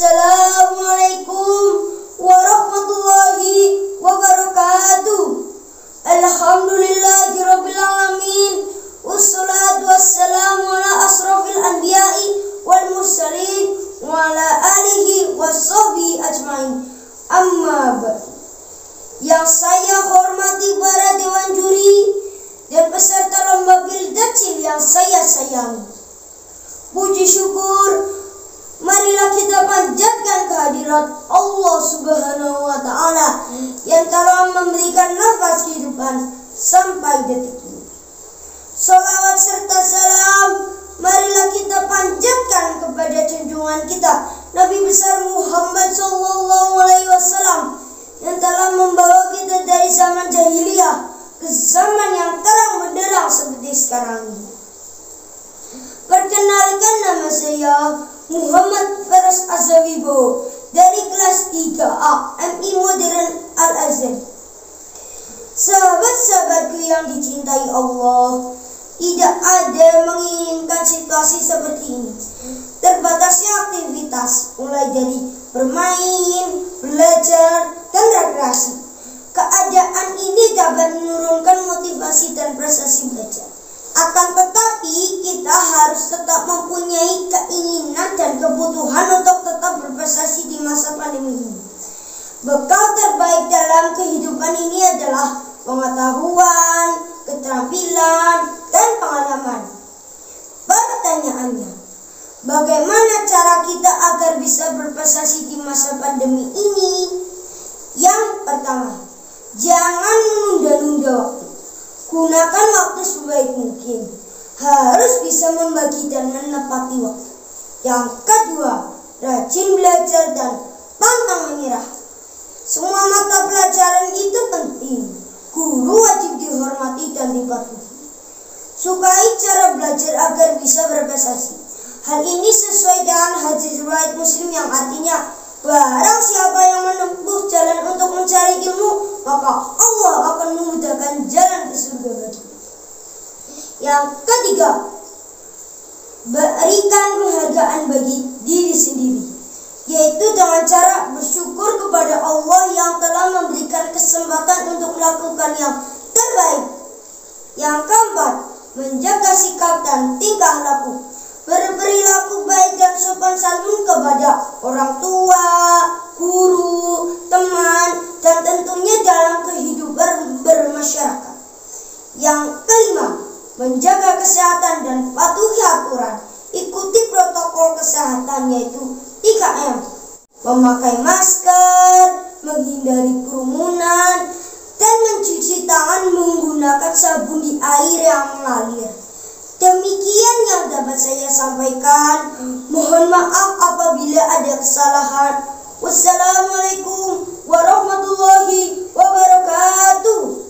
Assalamualaikum warahmatullahi wabarakatuh. Alhamdulillahirabbil alamin. Wassalatu wassalamu ala asrofil anbiya'i wal mursalin wa ala alihi washabihi ajmain. Amma ba'du. Yang saya hormati para dewan juri dan peserta lomba Pidato yang saya sayangi. Puji syukur marilah kita panjatkan kehadirat Allah Subhanahu wa Ta'ala yang telah memberikan nafas kehidupan sampai detik ini. Salawat serta salam marilah kita panjatkan kepada junjungan kita Nabi besar Muhammad SAW yang telah membawa kita dari zaman jahiliyah ke zaman yang terang benderang seperti sekarang ini. Perkenalkan, nama saya Muhammad Feroz Azza Wibowo dari kelas 3A MI Modern Al-Azza. Sahabat-sahabatku yang dicintai Allah, tidak ada yang menginginkan situasi seperti ini. Terbatasnya aktivitas, mulai dari bermain, belajar, dan rekreasi. Keadaan ini dapat menurunkan motivasi dan prestasi belajar. Akan tetapi kita harus tetap mempunyai keinginan dan kebutuhan untuk tetap berprestasi di masa pandemi ini. Bekal terbaik dalam kehidupan ini adalah pengetahuan, keterampilan, dan pengalaman. Pertanyaannya, bagaimana cara kita agar bisa berprestasi di masa pandemi ini? Yang pertama, jangan menunda-nunda waktu. Gunakan waktu sebaik mungkin. Harus bisa membagi dan menepati waktu. Yang kedua, rajin belajar dan pantang menyerah. Semua mata pelajaran itu penting. Guru wajib dihormati dan dipatuhi. Sukai cara belajar agar bisa berprestasi. Hal ini sesuai dengan hadis riwayat Muslim yang artinya, barang siapa yang menempuh jalan untuk mencari ilmu, maka Allah akan memudahkan jalan ke surga baginya. Yang ketiga, berikan penghargaan bagi diri sendiri, yaitu dengan cara bersyukur kepada Allah yang telah memberikan kesempatan untuk melakukan yang terbaik. Yang keempat, menjaga sikap dan tingkah laku. Berperilaku baik dan sopan santun kepada orang tua, guru, teman, dan tentunya dalam kehidupan bermasyarakat. Yang kelima, menjaga kesehatan dan patuhi aturan. Ikuti protokol kesehatan yaitu 3M. Memakai masker, menghindari kerumunan, dan mencuci tangan menggunakan sabun di air yang mengalir. Demikian yang dapat saya sampaikan. Mohon maaf apabila ada kesalahan. Wassalamualaikum warahmatullahi wabarakatuh.